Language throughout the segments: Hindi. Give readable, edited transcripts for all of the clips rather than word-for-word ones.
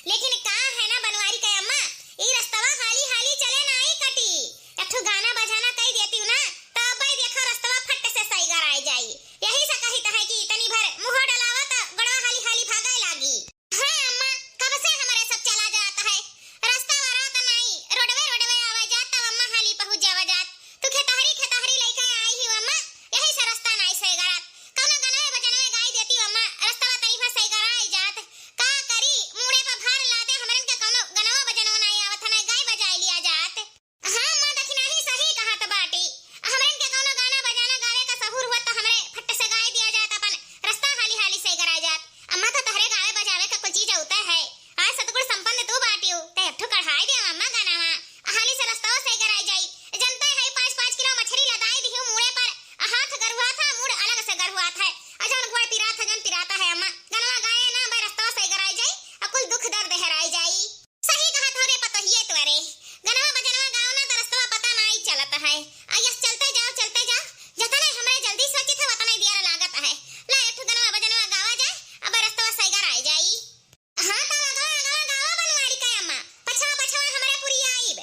लेकिन का है ना बनवारी के अम्मा, ई रस्तवा हाली हाली चले ना आई कटी। एकठो गाना बजाना कह देती हूं ना, तब भाई देखो रस्तवा फट से सही कराई जाई। यही से कही है कि इतनी भर मुंह डलावा त गड़वा हाली हाली भागाई लागी। हां अम्मा, कब से हमारे सब चला जाता है, रास्ता वारा त नहीं, रोडवे आवा जात अम्मा हाली पहुंच जावा जात। तू खेतहरी लेके आई ही अम्मा, यही से रास्ता नहीं सही करात। कौनो गाना बजाना गाई देती अम्मा, रास्ता तनी भर सही कराई जात। का करी मुड़े पर भार लादे हमरन के कौनो गाना बजाना नहीं आवत है, गाय बजाई लिया जात। हां अम्मा, देखी नहीं सही कहत बाटी, हमरन के कौनो गाना बजाना गावे का सहूर हुआ त हमरे फट से गाय दिया जात, अपन रास्ता हाली हाली सही कराई जात। अम्मा तो तहरे गावे बजावे का कुछ चीज होता है। आज सतगुण संपन्न तू बाटियो, ते एकठो कढ़ाई दे अम्मा गानावा, हाली से रास्ता सही कराई जाई। जनता है 5-5 किलो मछली लदाई दिहु मुड़े पर, हाथ गरुआ था मुड़ अलग से गरुआ था। अजन घोड़ पिरा था जन पिराता है अम्मा, गनवा गाए ना भाई रास्ता सही कराई जाई, अकुल दुख दर्द हराई जाई। सही कहा था रे पतोहिए तोरे, गनवा बजनवा गाओ ना त रास्ता पता नहीं चलता है। आयस चलते जाओ, जतने हमरे जल्दी सोची था उतना ही देर लागत है। ला एकठो गनवा बजनवा गावा जाए, अब रास्ता सही कराई जाई। हां त गावा बनवारी के अम्मा, पछवा हमरे पूरी आईब।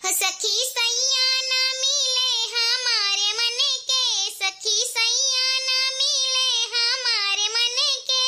हो सखी सैया ना मिले हमारे मन के, सखी सैया ना मिले हमारे मन के,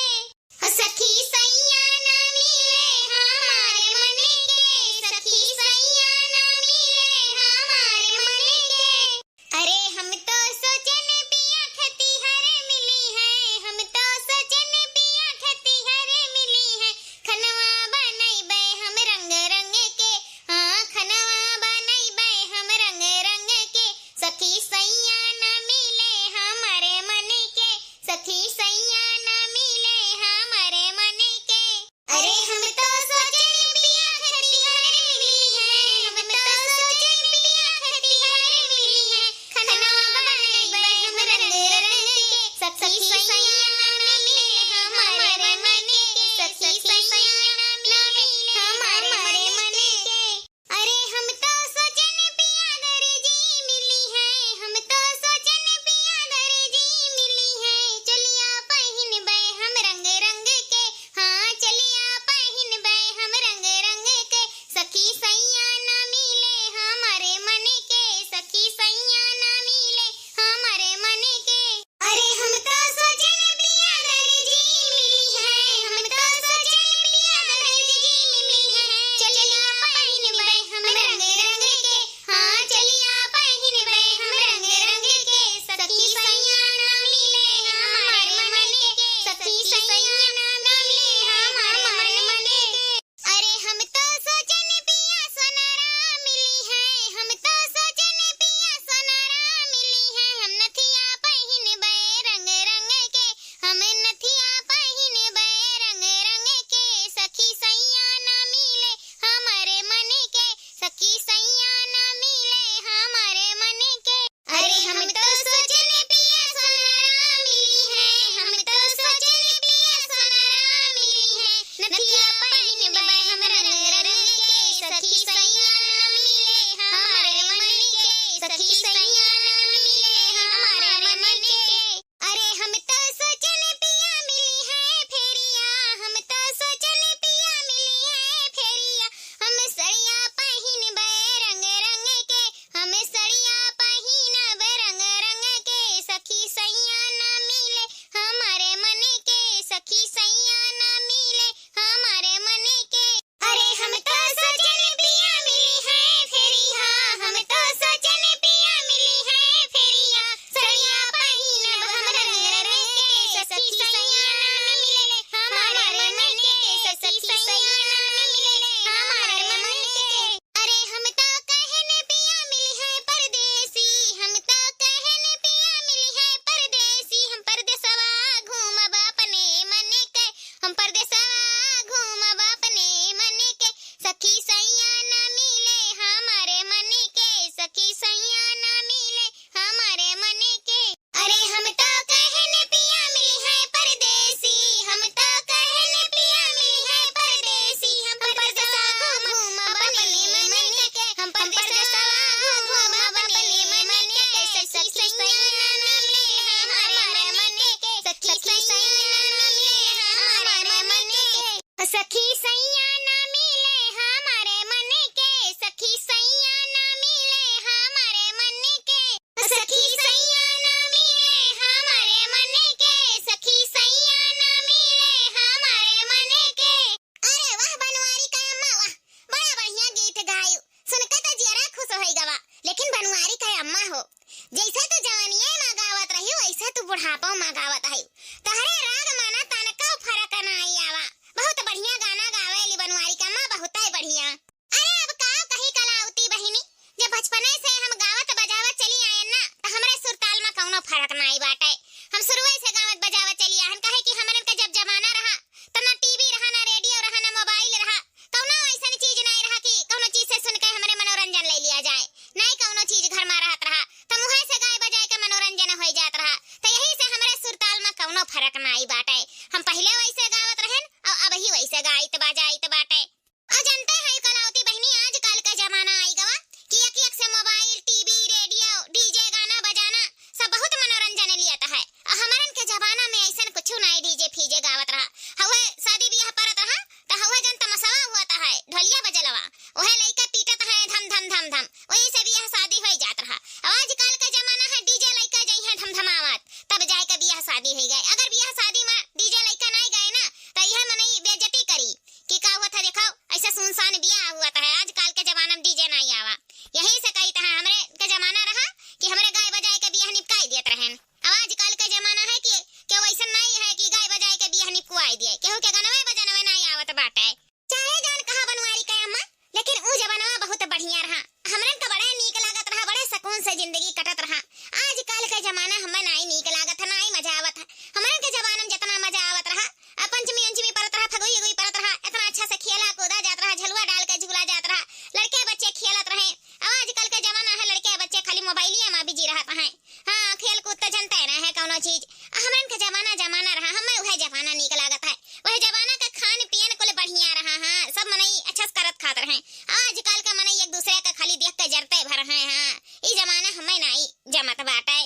अम्मा गावत है तहरे राग माना तनका फरक नहीं आवा। बहुत बढ़िया गाना गावेली बनवारी का अम्मा, बहुत ही बढ़िया। अरे अब का कही कलावती बहिनी, जब बचपने से हम गावत बजावत चली आए ना तो हमरे सुरताल में कौनो फर्क नहीं बाटे। हम शुरुए से गावत बजावत चली आए, काहे कि हमरन का जब जमाना रहा तो ना टीवी रहा, ना रेडियो रहा, ना मोबाइल रहा, कौनो ऐसी चीज नहीं रहा कि कौनो चीज से सुन के हमरे मनोरंजन ले लिया जाए। नहीं कौनो चीज घर में रहत रहा तो मुहे से गाय बजाए के मनोरंजन हो जात रहा। तो यही से हमरे सुरताल में कौनो फर्क नहीं बाटे। हम पहले वैसे गावत रहन और अब ही वैसे गाइत बजाइत बाटे। और जानते हैं कलावती बहनी, आजकल का जमाना आई गवा कि एक से मोबाइल, टीवी, रेडियो, डीजे, गाना बजाना सब बहुत मनोरंजन लियत है। और हमरन के जमाना में ऐसा कुछ नहीं डीजे फीजे गावत रहा। हवे शादी ब्याह परत रहा तो हवे जन तमसावा हुआ है, ढोलिया बजलवा, ओहे लइका पीटत है धम धम धम धम, वही से ब्याह शादी हो जात रहा। आजकल का जमाना है डीजे लइका जई है धमधमावत तब जाए के ब्याह शादी हो गए। अगर ब्याह शादी में डीजे लइका नहीं गए ना तो यह मनई बेइज्जती करी कि का हुआ था, देखो ऐसा सुनसान ब्याह हुआ है। आजकल के जमाना में डीजे नहीं आवा। यही से कहता है हमरे का जमाना रहा कि हमरे गाय बजाए के ब्याह निपकाई देत रहन। आजकल का जमाना है कि वैसा नहीं है कि गाय बजाए के ब्याह निपकाई दिए, केहू के गानवे बजानवे नहीं आवत बाटे। चाहे जान कहा बनवारी का अम्मा, लेकिन उ जमाना बहुत बढ़िया रहा। हमरन का बड़ा नीक लागत रहा, बड़े सुकून से जिंदगी कटत रहा। आजकल का जमाना हमें नहीं नीक लागत है, नहीं मजा आवत है। हमरन के जमाना में जितना मजा आवत रहा, पंचमी अंचमी परत रहा, फगुई गुई परत रहा, इतना अच्छा से खेला कूदा जात रहा, झलुआ डाल के झूला जात रहा, लड़के बच्चे खेलत रहे। आजकल का जमाना है लड़के बच्चे खाली मोबाइलिया में बिजी रहत हैं। हाँ, खेल कूद तो जनते ना है कौनो चीज। हमरन का जमाना रहा, हमें वह जमाना नीक लागत है। वह जमाना का खान पियन कुल बढ़िया रहा। हाँ, सब मनई अच्छा से करत खात रहे। आजकल का मनई एक दूसरे का खाली देख के जरते भर है। हाँ, ई जमाना हमें नहीं जमत बाटे।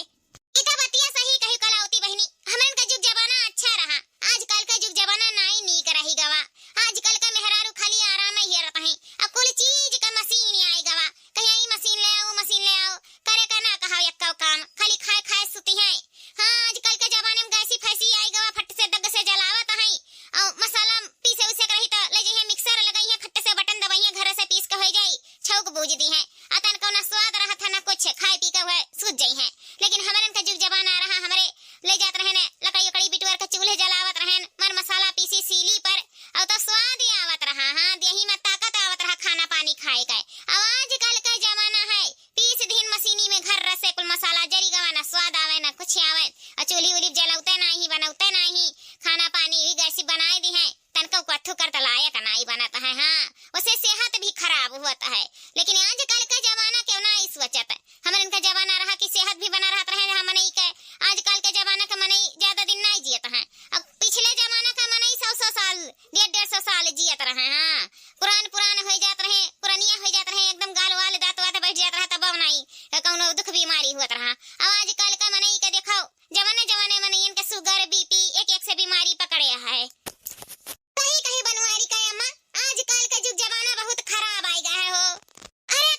इका बतिया सही कही कलावती बहनी, हमरन का जुग जमाना अच्छा रहा। आजकल का जुग जमाना नहीं नीक रही गवा। आजकल का मेहरारू खाली आराम ही रहता है। अब कुल चीज का मशीन आई गवा, कहीं आई मशीन ले आओ, मशीन ले आओ, करे का ना कहा एक काम, खाली खाए खाए सुती है। हाँ, आजकल के जमाने में गैसी फैसी आई गवा, फट से दग से जलावत है। और मसाला पीसे उसे रही तो ले जाइए मिक्सर लगाइए, खट्टे से बटन दबाइए, घर से पीस के हो जाई, छौक बूझ दी है। अतन को ना स्वाद रहा था ना कुछ, खाए पी के हुए सूझ जाई है। लेकिन हमरन का जुग जमाना रहा, हमरे ले जात रहे ने लकड़ी उकड़ी बिटवर के चूल्हे जलावत रहन, मर मसाला पीसी सीली पर, और तो स्वाद ही आवत रहा। हाँ, देही में ताकत आवत रहा खाना पानी खाए के। अब आजकल का जमाना है पीस दिन मशीनी में घर रसे कुल मसाला जरी गवा, ना स्वाद आवे ना कुछ आवे, और चूल्ही उली जलौते नहीं, बनौते नहीं, खाना पानी भी गैसी बनाए दी है, तनको कथू कर तलायक नहीं बनता है। हाँ, उससे सेहत भी खराब होता है। लेकिन आजकल का जमाना क्यों ना इस वचत, हमरन का जमाना रहा कि सेहत भी बना रहता है। हमनई के आजकल के जमाना का मनई ज्यादा दिन नहीं जियत है। अब पिछले जमाना का मनई 100 साल 150 साल जियत रहे। हाँ, पुरान हो जात रहे, पुरानिया हो जात रहे, एकदम गाल वाल दांत वात बैठ जात रहा, तब नहीं कौनो दुख बीमारी होत रहा। अब आजकल का मनई के देखो जवाने मनईन के शुगर बीपी एक से बीमारी पकड़े है। कहीं बनवारी का अम्मा, आजकल का जुग जमाना बहुत खराब आई गया है हो। अरे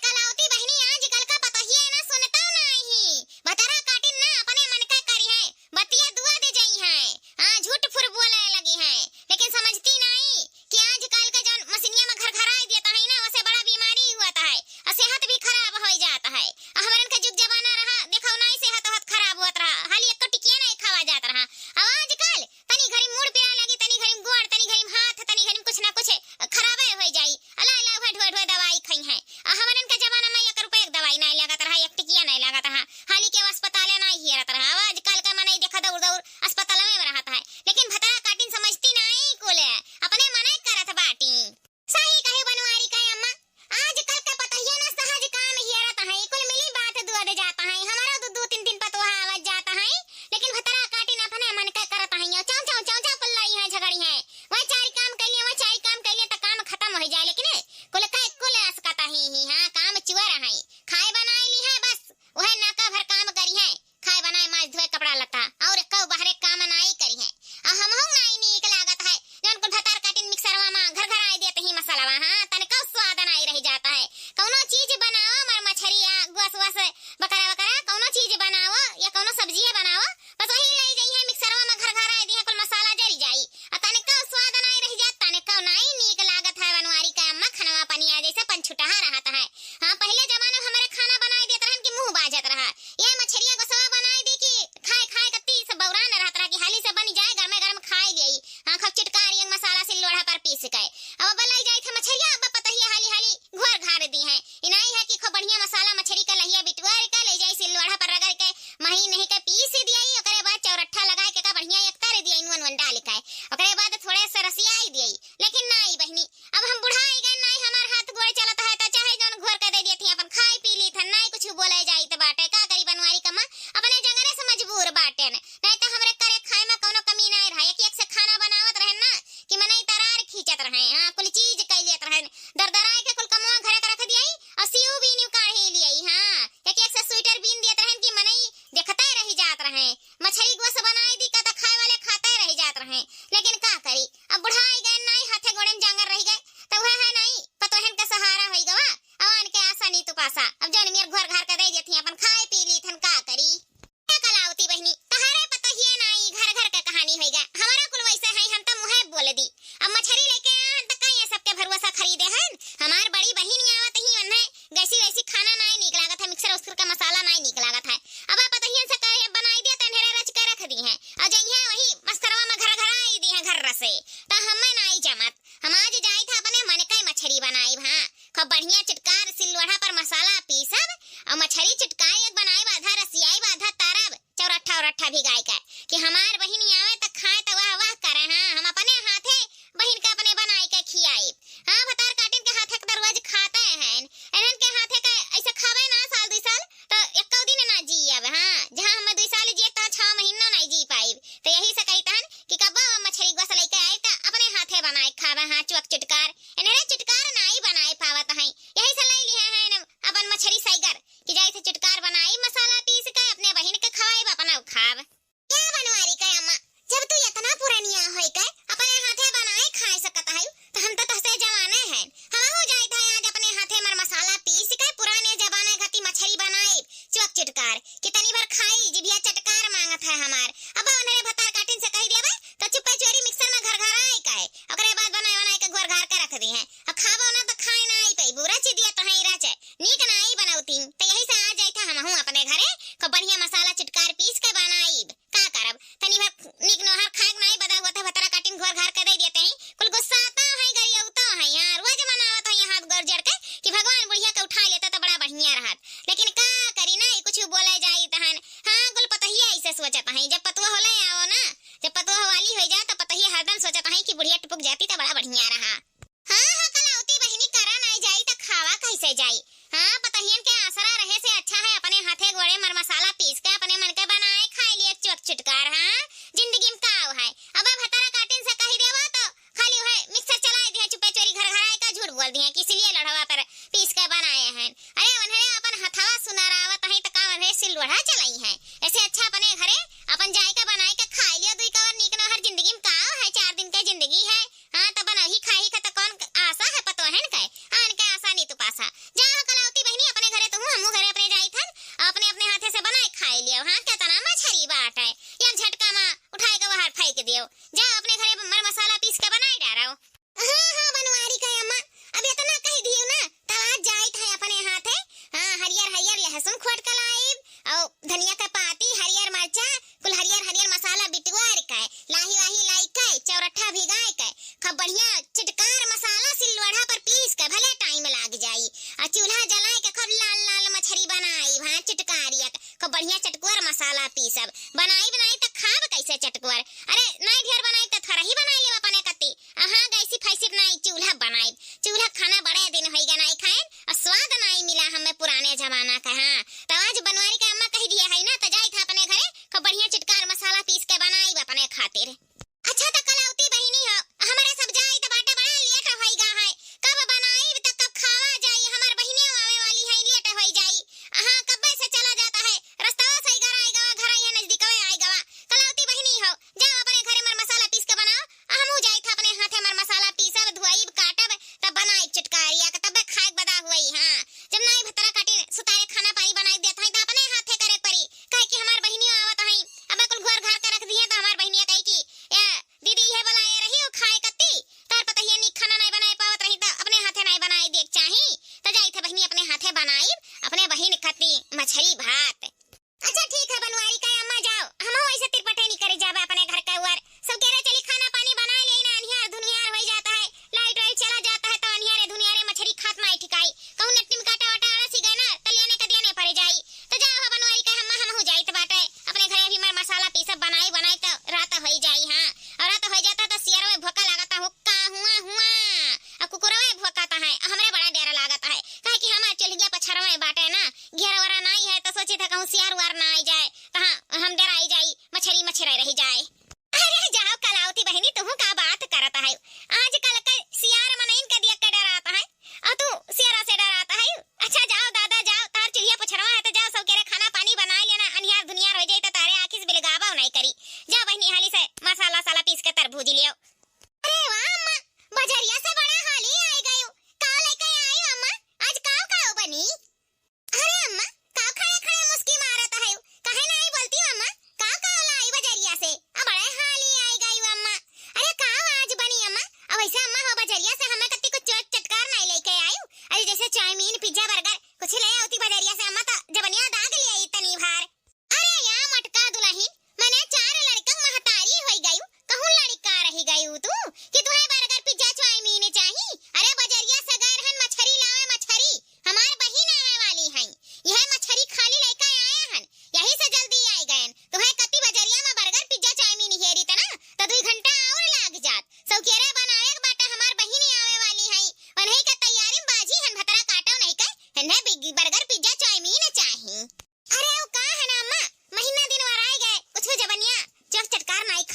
बन जाए गरम गरम खाई लियई। हां खूब चिटकारी मसाला सिल लोढ़ा पर पीस के अब बनाई जाई था मछरिया। अब पता ही हाली हाली घोर घार दी है इनाई है कि खूब बढ़िया मसाला मछरी का लहिया बिटवार का ले जाई सिल लोढ़ा पर रगड़ के मही नहीं के पीस दियई। ओकरे बाद चौरठा लगाए के का बढ़िया एक तर दियई नून वन डाल के। ओकरे बाद थोड़े से रसियाई दियई। लेकिन नाई बहनी अब हम बुढ़ाई गए नाई हमार हाथ गोड़ चलता है तो चाहे जौन घोर के दे देती अपन खाई पी ली थन नाई कुछ बोले जाई त बाटे का करी बनवारी कमा अपने जंगरे से मजबूर बाटे नहीं तो हमरे करे खाए में कोनो कमी नहीं रहे। एक से खाना बनावत रहे ना कि मनई तरार खींचत रहे। हां कुल चीज कई लेत रहे दरदराए के कुल कमवा घरे के रख दियई और सिउ भी न्यू काढ़ी लियई। हां एक से स्वेटर बीन देत रहे कि मनई देखते रह जात रहे। मछली गोस बनाई दी का त खाए वाले खाते रह जात रहे। लेकिन का करी अब बुढ़ाई गए नाई हाथे गोड़े में जांगर रह गए तो वह है नहीं पतोहन के सहारा होई गवा अवन के आशा नी तू पासा। अब जौन मेर घर घर के दे देती अपन खाए पी ली थन का करी कलावती बहनी तहारे पता ही नहीं घर घर के कहानी होई गए हमारा कुल वैसे है हम तो मुहे बोल दी। अब मछली लेके आ त कई सबके भरोसा खरीदे हैं। हमार बड़ी बहन आवत ही वन्ने गैसी वैसी खाना नहीं निक लागत है मिक्सर उसकर का मसाला नहीं निक लागत है। अब आप पता ही से कहे बनाई दे त ढेरे रच के रख दी है और जइया वही मस्तरवा में घर घर आई दी है घर से त हमें नहीं जमत। हम आज जाई था अपने मन के मछली बनाई। हां खूब बढ़िया चिटकार सिल लोढ़ा पर मसाला पीसब और मछली चिटकार एक बनाई बाधा रसियाई बाधा तारब चौरठा औरठा भिगाई के कि हमार बहिन आवे त खाए त वाह वाह करे। हां हम अपने हाथे बहिन के अपने बनाई के खियाई। हां भतार काटिन के हाथे के रोज खाते हैं एनन के हाथे के ऐसे खावे ना साल 2 साल तो एक दिन ना जी अब। हां जहां हम 2 साल जिए त 6 महीना नहीं जी पाई तो यही से कहतन कि कब मछली गोस लेके आई त अपने हाथे बनाए खावे। हां चुक चिटकार एनरे चिटकार नहीं बनाए पावत है यही से ले लिए हैं अपन मछली साइगर कि जैसे चिटकार बनाई मसाला पीस के अपने बहिन के खवाई अपना खाव। क्या बनवारी के अम्मा जब तू इतना पुरानिया होई के अपने हाथे बनाए खाए सकत है तो हम तो तहसे जवाने हैं। हम हो जाई था आज अपने हाथे मर मसाला पीस के पुराने जमाने घती मछली बनाई चुक चिटकार कितनी बार खाई जिभिया चटकार मांगत है हमार। अब उन्हें भतार काटिन से कह देबे तो चुपे चोरी मिक्सर में घर घर आई के ओकरे बाद बनाए के घर घर के रख दी है। अब खाबो ना तो खाए ना आई पे बुरा ची दिया तो है राचे नीक ना आई बनावती तो यही से आ जाई था हम हूं अपने घरे खूब बढ़िया मसाला चिटकार पीस के बनाई का करब तनी भर नीक नोहर खाए नहीं बदा हुआ था भतरा काटिन घर घर के दे देते हैं कुल गुस्सा आता है गरियाउता है यार रोज मनावत है हाथ गोड़ जड़ के कि भगवान बुढ़िया के उठा लेता तो बड़ा बढ़िया रहत। लेकिन का करी ना कुछ बोले जाई तहन। हां कुल पता ही ऐसे सोचत है जब पतवा होले आओ ना जब पतवा वाली हो जाए तो पता ही हरदम सोचत है कि बुढ़िया टपक जाती तो बड़ा बढ़िया रहा। हां कलावती बहनी करा नहीं जाई तो खावा कैसे जाई। हां पतहियन के आसरा रहे से अच्छा है अपने हाथे गोड़े मर मसाला पीस के अपने मन के बनाए खाई लिए चुक चिटकार। हां जिंदगी में काव है अब भतारा काटिन से कही देवा तो खाली है मिक्सर चलाई दे चुपे चोरी घर घर आए का झूठ बोल दिए कि इसलिए लड़वा पर पीस के बनाए हैं। अरे उन्हें अपन हथवा सुनारावत है तो का उन्हें सिल लोढ़ा चलाई है ऐसे अच्छा अपने घरे अपन जाई के बनाए के खाई लियो दुई कवर नीक न हर जिंदगी में काव है 4 दिन के जिंदगी है। हां त बनाही खाई का तो कौन आशा है पतो है न के आन के आशा नहीं तू पासा जा कलावती बहनी अपने घरे तो हम घरे अपने जाई थन अपने अपने हाथे से बनाए खाई लियो। हां क्या तना मछली बाट है या झटका में उठाए के बाहर फेंक दियो जा अपने घरे मर मसाला पीस के बनाई डारो। हां बनवारी का अम्मा अब इतना कह दियो ना त आज जाई था अपने हाथे। हां हरियर हरियर लहसुन खोट के लाइब और धनिया का पाती हरियर मिर्चा कुल हरियर हरियर मसाला बिटवार के लाही वाही लाई के चौरठा भिगाए के खूब बढ़िया चिटकार मसाला सिल लोढ़ा पर पीस के भले टाइम लाग जाई और चूल्हा जलाए के खूब लाल लाल मछली बनाई। हां चिटकारिया खूब बढ़िया चटकुर मसाला पीसब बनाई त खाब कैसे चटकुर। अरे नहीं ढेर बनाई त थोड़ा ही बनाई लेवा अपने कत्ती। हां गैसी फैसी नहीं चूल्हा बनाई चूल्हा खाना बड़े दिन होई गए नहीं खाएन और स्वाद नहीं मिला हमें पुराने जमाना का। हां तो आज बनवारी का अम्मा कह दिया है ना तो जाई था अपने घरे खूब बढ़िया चिटकार मसाला पीस के बनाई अपने खातिर। अच्छा तो कलावती बहनी हो हमारे सब जाई तो बाटे बड़ा लेट होई गा है कब बनाई तो कब खावा जाई हमार बहिने आवे वाली है लेट होई जाई। हां कब से चला जाता है रास्ता सही घर आएगा घर ये नजदीक आएगा। कलावती बहनी हो जा अपने घरे मर मसाला पीस के बनाओ हम हो जाई था अपने हाथे मर मसाला पीसब धुआई काटब तब बनाई चिटकारिया के तब खाए बदा हुई। हां जब नहीं भतरा काटे सुतारे खाना पानी बनाई देता है तो अपने हाथे करे परी कहे कि हमार बहिनी आवत है अब कुल घर घर के रख दिए तो हमार बहिनिया कहे कि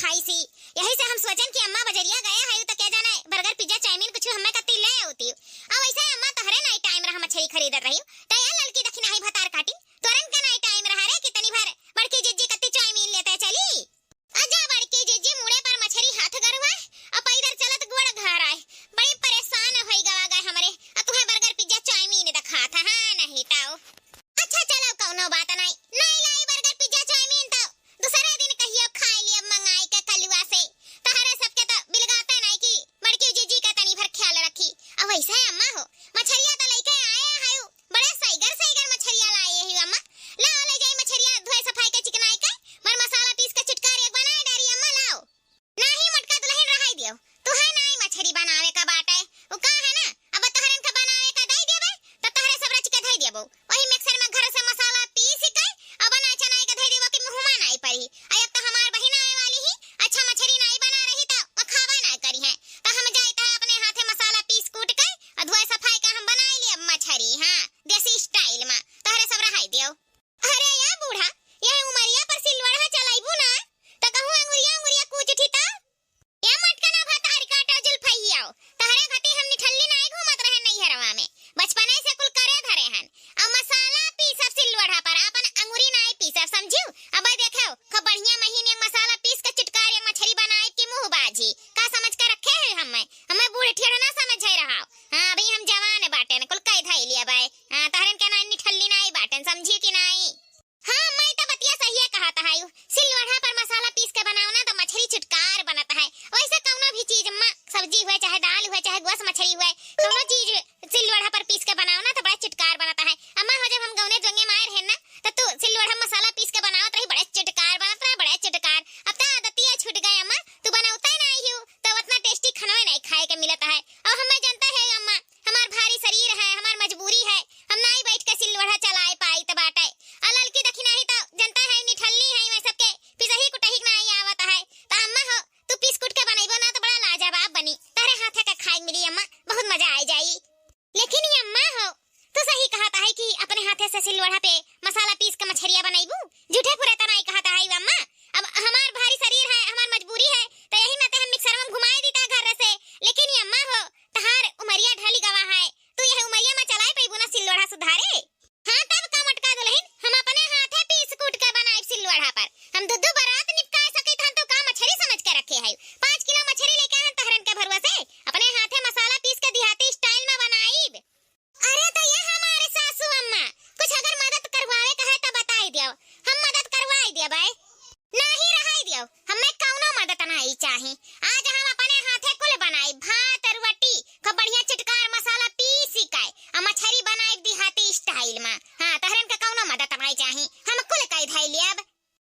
खाई सी। यही से हम सोचन कि अम्मा बजरिया गया है तो क्या जाना है बर्गर पिज्जा चाउमीन कुछ हमें कति ले होती। अब वैसे अम्मा तहरे नहीं टाइम रहा मछली खरीदत रही त या लड़की दखिना ही भतार काटी तुरंत का नहीं टाइम रहा रे कितनी भर बड़की जिज्जी कति चाउमीन लेते चली। आजा बड़की जिज्जी मुड़े पर मछली हाथ गरवा अब इधर चलत गोड़ घर आए बड़ी परेशान होई गवा गए हमरे तुम्हें बर्गर पिज्जा चाउमीन दखा था। हां नहीं ताओ अच्छा चलो कौनो बात नहीं नहीं लाई बर्गर पिज्जा चाउमीन तो दूसरे दिन कहियो खाई लिया मंगाई के कलुआ से तहरे सबके तो बिलगाता नहीं कि बड़की जीजी का तनी भर ख्याल रखी। अब वैसे अम्मा हो मछरिया तो लेके आए हायो बड़े सईगर मछरिया लाए ही अम्मा लाओ ले जाई मछरिया धोए सफाई के चिकनाई के मर मसाला पीस के चुटकार एक बनाए डारी अम्मा लाओ नहीं मटका दुल्हन रहाई दियो तू है नहीं मछरी बनावे का बाटे वो का है ना अब तहरन का बनावे का दई देबे तो तहरे सब रच के धई देबो वही मिक्सर में घर से मसाला पीस के अब बना चनाई के धई देबो कि मुंहमा नहीं पड़ी अब तो हमार बहिन आए वाली ही अच्छा मछली नहीं बना रही तो खावा ना करी है तो हम जाई ता अपने हाथे मसाला पीस कूट के धोए सफाई का हम बनाई लिए मछली। हां देसी स्टाइल में तहरे सब रहाई दियो। अरे या बूढ़ा ये उमरिया पर सिलवड़ा चलाइबू ना तो कहूं अंगुरिया कूच उठी ता या मटका ना भतारी काटा जुल्फैया तहरे घटी हम निठल्ली नहीं घूमत रहे नहीं हरवा में बचपने से कुल करे धरे हन अब मसाला पीसब सिलवड़ा पर अपन अंगुरी नहीं पीसब समझियो। अब देखो खूब बढ़िया महीने मसाला पीस के चुटकार एक मछली बनाए कि मुंह बाजी का समझ के रखे है हमें बूढ़े ठेड़ ना समझ रहा। हां अभी हम जवान बाटन कुल कई धई लिया बाय तहरन के नहीं निठल्ली नहीं बाटन समझी कि नहीं। हां मैं तो बतिया सही है कहा था सिलवड़ा पर मसाला पीस के बनाओ ना तो मछली चुटकार बनता है वैसे कौनो भी चीज अम्मा सब्जी हुए चाहे दाल हुए चाहे गोस मछली हुए कौनो चीज सिलवड़ा पर पीस के बनाओ ना तो बड़ा चुटकार बनता है। अम्मा हो जब हम गौने जोंगे मार है ना तो तू सिलवड़ा मसाला पीस के बनाओ तो बड़े चुटकार बनता है बड़े चुटकार अब तो आदतियां छूट गई अम्मा तू बनावता ही नहीं हो तो उतना टेस्टी खाना नहीं खाए के मिलता है। और हमें जानता है अम्मा हमार भारी शरीर है हमार मजबूरी है हम नहीं बैठ के सिलवड़ा चलाए पाई तो बाटे लड़की दखी नहीं तो जनता है निठल्ली है मैं सबके पिसही कुटही नहीं आवत है तो अम्मा हो तू पीस कुट के बनाइबो ना तो बड़ा लाजवाब बनी तारे हाथे का खाए मिली अम्मा बहुत मजा आ जाई। लेकिन ये अम्मा हो तू सही कहता है कि अपने हाथे से सिलवड़ा पे मसाला पीस के मछरिया बनाइबू झूठे पूरे तो नहीं कहता है अम्मा अब हमार भारी शरीर है हमार मजबूरी है तो यही नाते हम मिक्सर में घुमाए देता घर से। लेकिन ये अम्मा हो तहार उमरिया ढली गवा है तू यह उमरिया में चलाए पैबू ना सिलवड़ा सुधारे। हां तब का मटका दुल्हन हम अपने हाथे पीस कूट के बनाए सिलवड़ा पर हम दुद्दू बारात निपकाए सके थान तो का मछली समझ के रखे है 5 किलो मछली लेके आन तहरन के भरवा से अपने हाथे मसाला पीस के देहाती स्टाइल में बनाईब। अरे तो ये हमारे सासू अम्मा कुछ अगर मदद करवावे कहे तो बताई दियो हम मदद करवाई देबे नहीं रहाई दियो हमें कौनो मदद नहीं चाहे। आज हम अपने हाथे कुल बनाई भात रोटी खूब बढ़िया चटकार मसाला पीस के मछली बनाई देहाती स्टाइल में। हां तहरन का कौनो मदद नहीं चाहे हम कुल कई धई लेब।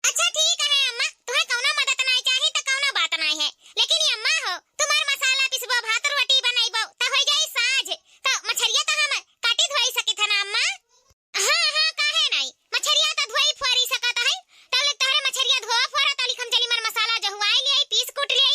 अच्छा ठीक है अम्मा तुम्हें कौनो मदद नहीं चाहे तो कौनो बात नहीं है लेकिन ये अम्मा हो तुम्हार मसाला पीसबो भात रोटी बनाइबो तो हो जाई साज तो मछरिया तो हम काटी धोई सकी था ना अम्मा। हां काहे नहीं मछरिया तो धोई फोरी सकत है तले तहरे मछरिया धोआ फोरा तली हम चली मर मसाला जो हुआई ले पीस कूट ले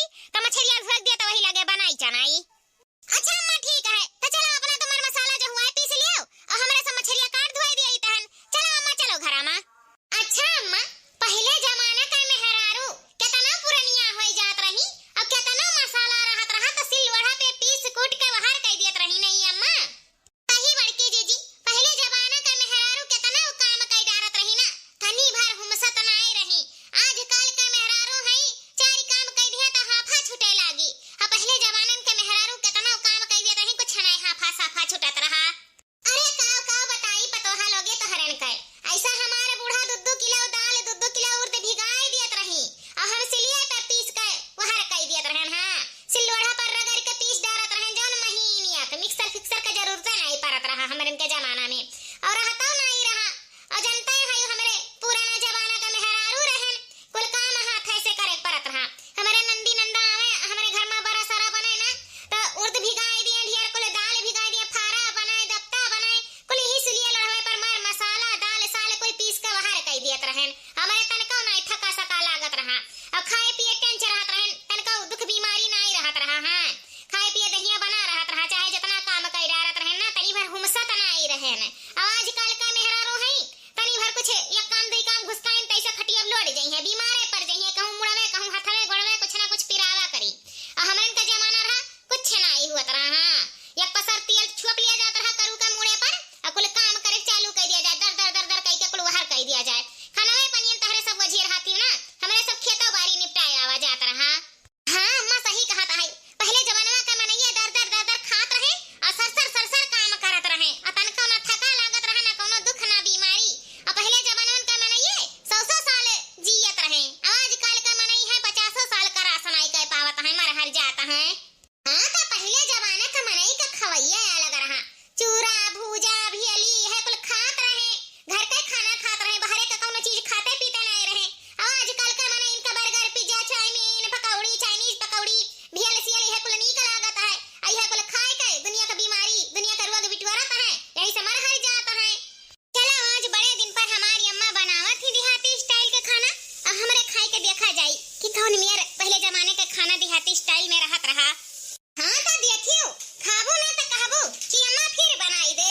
रहा। हाँ अम्मा सही कहत है, पहले जमाना का मनैया दर दर खात रहे और सरसर काम करत रहे, अतन को ना थका लागत रहे, ना कोनो दुख ना बीमारी। और पहले जमाना का मनैया 100 साल जियत रहे, आजकल का मनई है 50 साल का राशन आई कह पावत है, मर हर जाता है। हाँ तो पहले जमाना का मनई का खवैया अलग रहा, चूरा भूजा भियली है कुल खात रहे, घर का खाना खात रहे, बाहर का कोनो चीज खाते पीते नहीं रहे। आजकल का मनई इनका बर्गर पिज्जा चाउमीन पकौड़ी चाइनीज पकौड़ी भियल सियल है कुल नीक लागत है, आई है कुल खाए के दुनिया का बीमारी दुनिया का रोग बिटवारत है, यही से मर हर जाता है। चलो आज बड़े दिन पर हमारी अम्मा बनावत थी देहाती स्टाइल के खाना, अब हमरे खाए के देखा जाई कि कौन मेर पहले जमाने का खाना देहाती स्टाइल में रहत रहा। हाँ तो देखियो खाबो ना तो कहबो कि अम्मा फिर बनाई दे।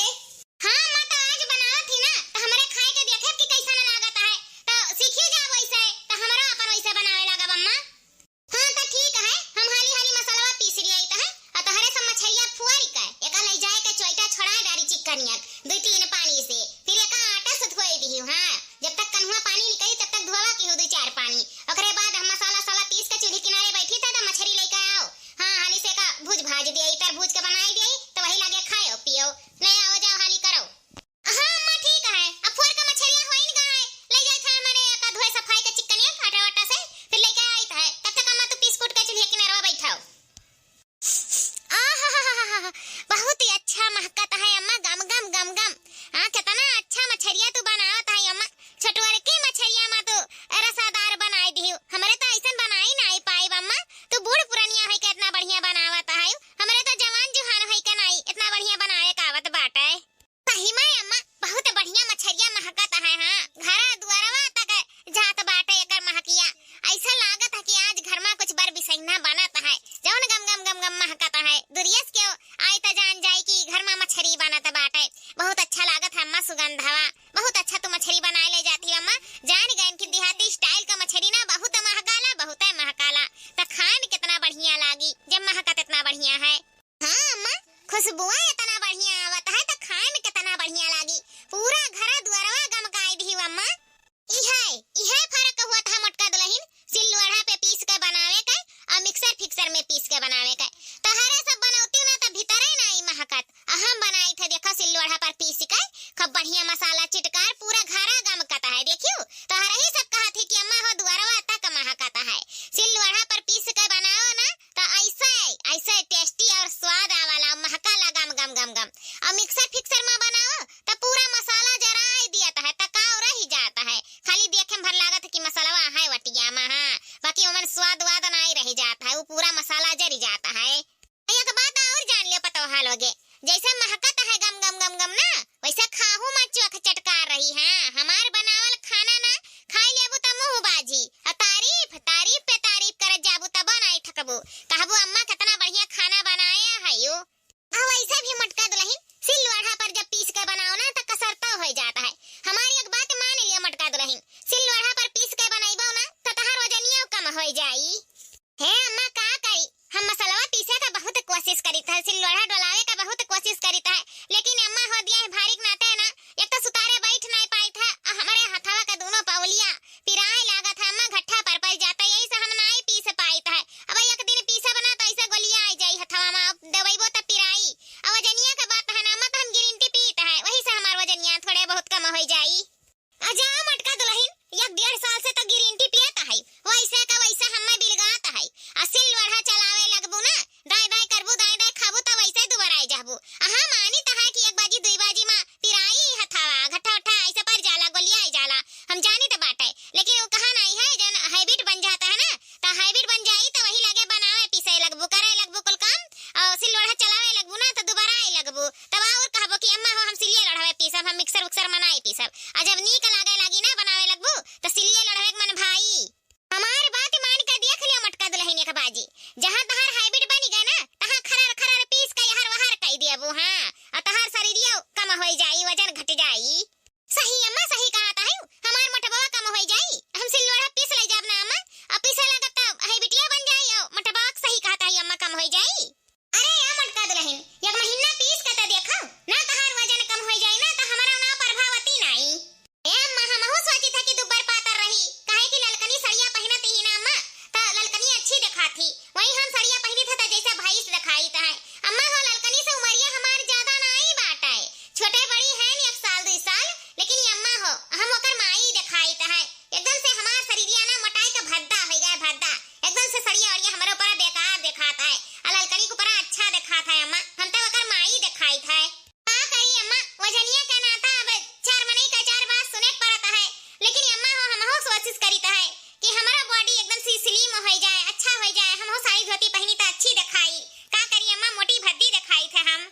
हाँ अम्मा तो आज बनावत थी ना तो हमरे खाए के देखे कि कैसा लागत है, तो सीखी जा वैसे, तो हमरा अपन वैसे बनावे लगा अम्मा। हाँ तो ठीक है, हम हाली हाली मसाला पीस लिया है और तहरे सब मछरिया फुआरी का एका ले जाए के चोइटा छोड़ा डारी चिकनिया 2-3 पानी से, फिर एका आटा से धोई दी। हां जब तक कन्हुआ पानी निकली तब तक धोवा की हो 2-4 पानी, ओकरे बाद हम मसाला साला पीस के चूल्ही किनारे बैठी था तो मछरी लेके आओ। हां हाली से का भूज भाज दिए तरबूज के बनाई दिए तो वही लगे खाओ पियो, नहीं आओ जाओ हाली करो। हां अम्मा ठीक है, अब फोर का मछरिया होइन गए ले जाए था माने का धोए सफाई के चिकनिया आटा वाटा से फिर लेके आई था, तब तक अम्मा तो पीस कूट के चूल्ही किनारे बैठाओ। आहा बहुत ही अच्छा महकता है अम्मा, गम गम गम गम। हां कितना अच्छा मछरिया तू बनावत है अम्मा, छोटवर की मछरिया मा तो रसादार बनाई दी, हमरे तो ऐसन बनाई नहीं पाई अम्मा, तू बूढ़ पुरानिया है के इतना बढ़िया बनावत है, हमरे तो जवान जुहान है के नहीं इतना बढ़िया बनाए कावत बाटे। सही में अम्मा बहुत बढ़िया मछरिया महकता है। हां घर दुआरवा तक जात बाटे एकर महकिया, ऐसा लागत है कि आज घर में कुछ बर बिसैना बनत है, जौन गम गम गम गम महकता है, दुरियस क्यों आई त जान जाई कि घर में मछरी बनत बाटे। बहुत अच्छा लागत है अम्मा सुगंधवा, बहुत अच्छा तू मछरी बनाए ले जाती अम्मा, जान गए कि देहाती स्टाइल का मछरी ना बहुत महकाला तो खान कितना बढ़िया लागी जब महकत इतना बढ़िया है। हां अम्मा खुशबुआ इतना बढ़िया आवत है तो खान कितना बढ़िया लागी, पूरा घर दुआरवा गमकाई दी अम्मा। इहे फर्क हुआ था मटका दुल्हन सिलवढ़ा पे पीस के बनावे के और मिक्सर फिक्सर में पीस के बनावे के, तहरे सब बनौती ना तो भीतरे नहीं महकत, हम बनाई थे देखो सिलवढ़ा पर पीस के खूब बढ़िया मसाला चिटकार पूरा घरा गमकता है। देखियो तहरा ही सब कहा थी कि अम्मा हो दुआरवा तक महकता है, सिलवढ़ा पर पीस के बनाओ ना तो ऐसे टेस्टी और स्वाद आवाला महकाला गम गम गम गम, और मिक्सर फिक्सर में बनाओ तो पूरा मसाला जराई दिया है तकाव रह जाता है, खाली देखे भर लागत है कि मसाला है वटिया में, हां बाकी ओमन स्वाद वाद नहीं रह जाता है, वो पूरा मसाला जरी जाता है। एक बात और जान लियो पतो हालोगे, जैसे महकत है गम गम गम गम ना वैसे खाहू में चोख चटकार रही है, हमार बनावल खाना ना खाई लेबू त मुंह बाजी, तारीफ तारीफ पे तारीफ करत जाबू त बनाई थकबू, कहबू अम्मा कितना बढ़िया खाना बनाया है यो। अब ऐसे भी मटका दुल्हन सिलवढ़ा पर जब पीस के बनाओ ना तो कसरता हो जाता है, हमारी एक बात मान लियो मटका दुल्हन सिलवढ़ा पर पीस के बनाइबो ना तो तहार वजनिया कम हो जाई। हे अम्मा का करी हम मसाला पीसे का बहुत कोशिश करी था, सिलवढ़ा डलावे का बहुत कोशिश करी था, लेकिन अम्मा हो दिया है भारी नाते ना एक तो सुतारे बैठ नहीं पाई था, हमारे हथवा का दोनों पौलिया पिराए लागा था अम्मा घट्ठा पर जाता, यही से हम नहीं पीस पाई था। अब एक दिन पीसा बना तो ऐसे गोलियां आ जाई हथवा में दवाईबो त पिराई, अब वजनिया का बात है ना अम्मा तो हम ग्रीन टी पीता है वही से हमार वजनिया थोड़े बहुत कम हो जाई। अजा मटका दुल्हन 1-1.5 साल से तो ग्रीन टी पियाता है, वैसे का वैसे हमें बिलगाता है, सिलवढ़ा चलावे लगबू ना दाई करबू दाई खाबू तो वैसे दुबारा जाबू। हां मानी त है कि एक बाजी दुई बाजी में पिराई हथवा घट्ठा उठा ऐसे पर जाला गोलियां आई जाला, हम जानी तो बात है, लेकिन वो कहा नहीं है जन हैबिट बन जाता है ना तो हैबिट बन जाई तो वही लगे बनावे पीसे लगबू करे लगबू कुल काम और सिलवढ़ा चलावे लगबू ना तो दोबारा आई लगबू, तब और कहबो कि अम्मा हो हम सिलिए लड़ावे पीसब हम मिक्सर उक्सर मनाई पीसब, आ जब नीक लागे लगी ना बनावे लगबू तो सिलिए लड़ावे मन भाई। हमार बात मान के देख लियो मटका दुल्हन एक बाजी, जहां तहार हैबिट बनी गए ना तहां खरर पीस के हर वहर कई देबू, हां और तहार शरीरिया कम हो जाई वजन घट जाई। सही अम्मा सही कहता है, हमार मोटबा कम हो जाई, हम सिलवढ़ा पीस ले जाब ना अम्मा, अब पीसे लगत त हैबिटिया बन जाई और मोटबा सही कहता है अम्मा कम हो जाई। अरे या मटका दुल्हन एक महीना पीस के त देखो ना तहार वजन कम हो जाई ना तो हमारा ना प्रभावती नहीं। ए अम्मा हम हो सोची था कि दुबर पातर रही, काहे कि ललकनी सड़िया पहनत ही ना अम्मा तो ललकनी अच्छी देखा थी वही हम सड़िया पहनी था तो जैसे भैंस दिखाई था। अम्मा हो ललकनी से उमरिया हमार ज्यादा नहीं बाटा है, छोटे बड़ी है न 1 साल 2 साल, लेकिन अम्मा हो हम ओकर माई दिखाई था है। एकदम से हमार शरीरिया ना मोटाई का भद्दा हो गया, भद्दा एकदम से सड़िया और हमारे ऊपर बेकार दिखाता है, ललकनी को ऊपर अच्छा दिखाता है। अम्मा हम तो ओकर माई दिखाई था। का करी अम्मा वजनिया का नाता अब 4 महीने का 4 बात सुने पड़ता है, लेकिन अम्मा हो हम हो कोशिश करीता है कि हमारा बॉडी एकदम से स्लिम हो जाए, अच्छा हो जाए, हम हो साड़ी धोती पहनी तो अच्छी दिखाई। का करी अम्मा मोटी भद्दी दिखाई थे हम।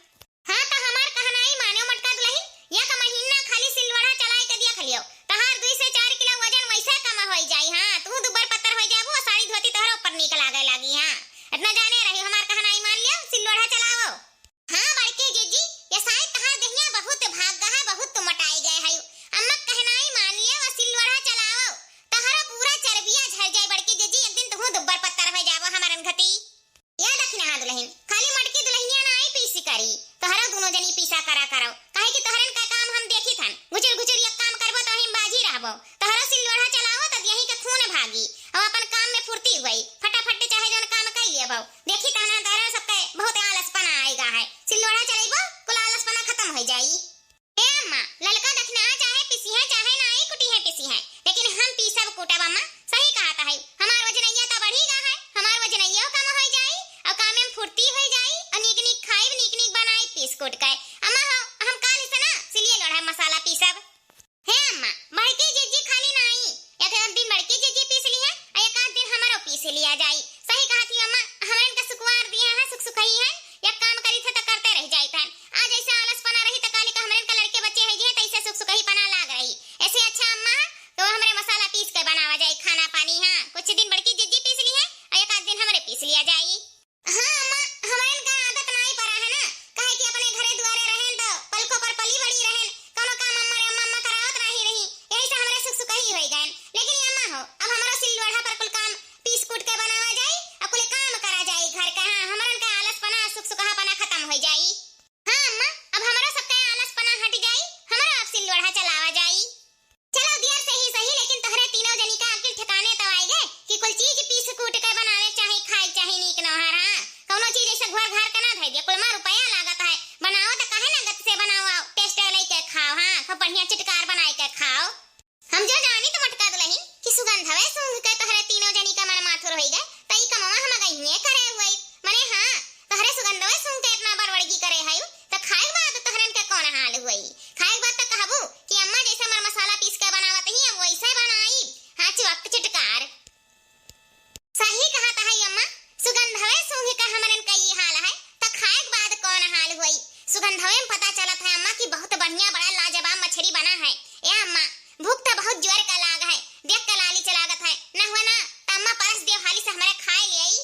हां तो हमार कहना ही मानो मटका दुल्हन या का महीना खाली सिलवड़ा चलाए के देख लियो तहार 2 से 4 किलो वजन वैसे कम हो जाई। हां तू दुबर पत्थर हो जाबो, साड़ी धोती तोहरा ऊपर निक लागे लागी। हां इतना जाने रही हमार कहना ही मान लियो, सिलवड़ा चलाओ। हां बड़के जीजी ये शायद तहार दहिया बहुत भाग गया, बहुत मोटाई गए है। अम्मा कहना ही मान लियो और सिलवड़ा चलाओ तोहरा पूरा चर्बिया झड़ जाए। बड़के जीजी एक दिन तू दुबर पत्थर हो जाबो हमारन घटी। या दखना हां दुल्हन खाली मटकी दुल्हनिया ना आई पीसी करी, तोहरा दोनों जनी पीसा करा करो, काहे कि तोहरन का काम हम देखी थन, गुजर गुजर एक काम करबो तो हम बाजी रहबो, तोहरा सिलवड़ा चलाओ त यही का खून भागी हम अपन काम में फुर्ती हुई, फटाफट चाहे जौन काम कर लेबो। देखी तना तोहरा सबके बहुत आलसपना आएगा है, सिलवड़ा चलेबो कुल आलसपना खत्म हो जाई। ए अम्मा ललका दखना चाहे पीसी है चाहे ना आई कुटी है पीसी है, लेकिन हम पीसब कुटब। अम्मा सही कहा है, हमार वजनैया तो बढ़ीगा है, हमार वजनैया कम हो जाई और काम में फुर्ती हो जाई और नीक नीक खाई नीक नीक बनाई पीस कुट के। अम्मा हो हम काल से ना सिलिए लोढ़ा मसाला पीसब। हे अम्मा बड़की जीजी खाली नहीं, एक दिन बड़की जीजी पीस ली है और एक आध दिन हमारो पीस लिया जाई। सही कहा थी अम्मा, हमन का सुकुवार दिया है, सुख सुखई है, एक काम करी थे तो करते रह जाई था। आज ऐसे आलसपना रही तो काले का हमन का लड़के बच्चे है जे तैसे सुख सुखई पना लाग रही। ऐसे अच्छा अम्मा तो हमरे मसाला पीस के बनावा जाई खाना पानी। हां कुछ दिन बड़की जीजी पीस ली है और एक आध दिन हमरे पीस लिया जाई। हां अम्मा हमन का आदत नहीं पड़ा है ना, काहे कि अपने घरे दुआरे रहें तो पलकों पर पली बड़ी रहें, कोनो काम अम्मा करावत नहीं रही, यही से हमरे सुख सुखई होई गए। लेकिन अम्मा हो अब हमारा सिलवड़ा पर कुल काम पीस कूट के बनावा जाई और कुल काम करा जाई घर का। हां हमरन का आलसपना सुख सुखापना खत्म हो जाई। हां अम्मा अब हमारा सबका आलसपना हट जाई, हमारा अब सिलवड़ा चलावा जाई। चलो दियर से ही सही, लेकिन तोहरे तीनों जनी का अकिल ठिकाने तो आई गए कि कुल चीज पीस कूट के बनावे चाहे खाई चाहे नीक न हां कोनो चीज ऐसे घर घर का ना धइ दे, कुल मार रुपया लागत है, बनाओ तो काहे ना गत से बनाओ, टेस्ट लेके खाओ। हां खूब बढ़िया चिटकार बनाए के खाओ। हम जो जानी तो मटका दुल्हन कि सुगंध हवे सूंघ के तोहरे तीनों जनी का मन माथुर होई गए तई कमवा हम गइए करे हुई माने। हां तोहरे सुगंधवे सूंघ के इतना बड़बड़गी करे है तो खाए बाद तोहरन के कौन हाल हुई, खाए बाद तो कहबू कि अम्मा जैसे मर मसाला पीस के बनावत ही अब वैसे बनाई। हां चुवक चिटकार सही कहा है अम्मा, सुगंधवे सूंघ के हमरन का ये हाल है तो खाए बाद कौन हाल हुई। सुगंधवे में पता चलत है अम्मा कि बहुत बढ़िया बड़ा लाजवाब मछली बना है। ए अम्मा भूख तो बहुत जोर का लाग है, देख के लाली चलागत है ना हुआ ना तो अम्मा परस देव हाली से हमारे खाए ले आई।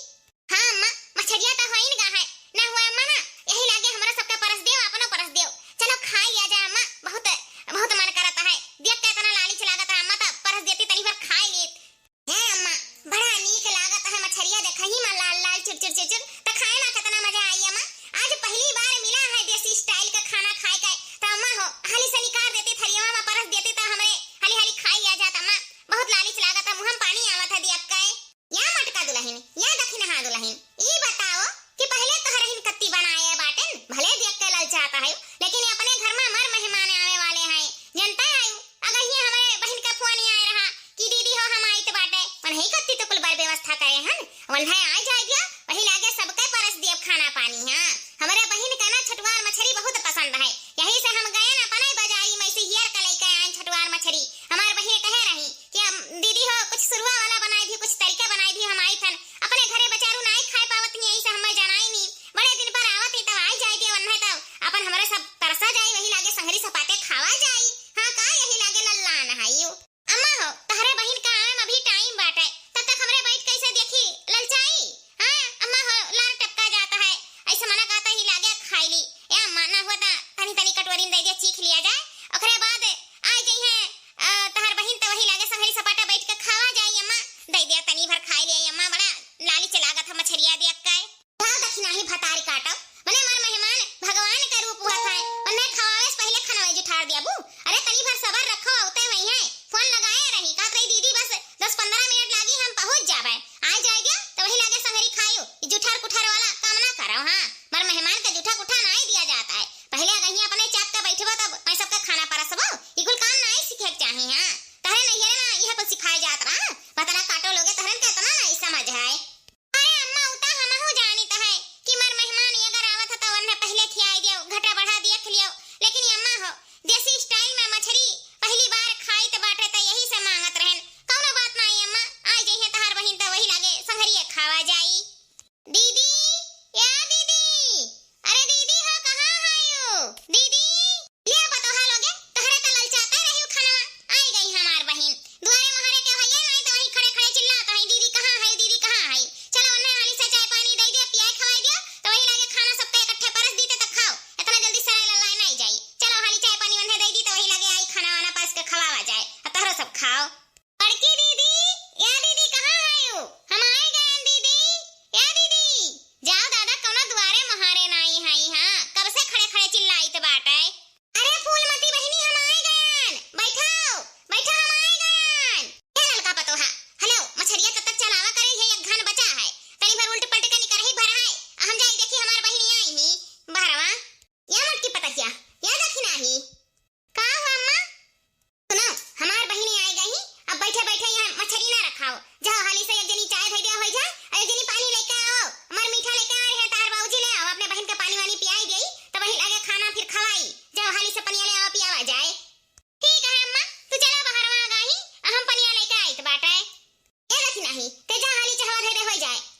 हां अम्मा मछलिया तो होइन गा है ना हुआ अम्मा ना यही लागे हमरा सबका परस देव अपनो परस देव, चलो खा लिया जाए अम्मा, बहुत बहुत मन करता है, देख के इतना लाली चलागत है अम्मा तो परस देती तनी भर खाए लेत। हे अम्मा बड़ा नीक लागत है मछलिया, देखहि में लाल लाल चुर चुर तो खाए ना कितना मजा आई अम्मा। आज पहली बार मिला है देसी स्टाइल का खाना खाए के तो अम्मा हो हाली से निकाल देती थरिया में परस देती तो हमरे हाली हाली खा लिया जात। अम्मा बहुत लाली लागत है, मुंह में पानी आवत है देख के। या मटका दुल्हन या दखिन हां दुल्हन ई बताओ कि पहले तोहरहिन कत्ती बनाए बाटन, भले देख के ललचाता है लेकिन अपने घर में हमार मेहमान आवे वाले हैं, जनता है अगर ये हमारे बहन का फोन ही आए रहा कि दीदी हो हम आइत बाटे मन ही कत्ती तो कुल बार व्यवस्था करे हन वन है आ जाएगा वही लागे सबके परस देव खाना पानी। हां हमारे बहन का ना छटवार मछली बहुत पसंद है, यही से हम गए ना पनाई बाजारी में से हियर का लेके आए छटवार मछली। हमार बहन कहे रही कि दीदी हो कुछ सुरवा वाला बनाई थी, कुछ तरीका बनाई थी, हम आई थन अपने घरे बचारू नहीं खाए पावत नहीं, यही से हमें जनाई नहीं बड़े दिन पर आवत ही तो आई जाएगी वन है तब अपन हमारे सब तरसा जाई वही लागे संगरी सपाते खावा जाई। हां का यही लागे लल्ला नहाइयो। अम्मा हो तहरे बहन का आए अभी टाइम बाटे तब तक हमरे बैठ कैसे देखी ललचाई। हां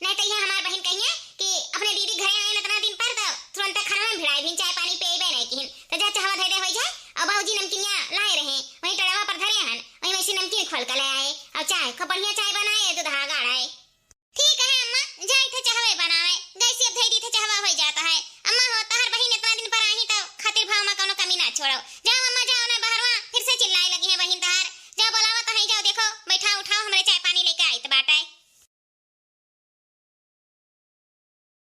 नहीं तो यहाँ हमार बहन कहिए कि अपने दीदी घरे आए इतना दिन पर तो तुरंत खाना में भिड़ाई भी चाय पानी पेबे नहीं किन तो जा चाहवा धरे होई जाए और बाबूजी नमकीनिया लाए रहे वहीं टड़वा पर धरे हन वहीं वैसी नमकीन खोल के ले आए और चाय खूब बढ़िया चाय बनाए दूध गाढ़ाए। ठीक है अम्मा जाई थे चाहवे बनावे गैसी अब धई दी थे चाहवा हो जाता है। अम्मा हो तहर बहन इतना दिन पर आई तो खातिर भाव में कोनो कमी ना छोड़ो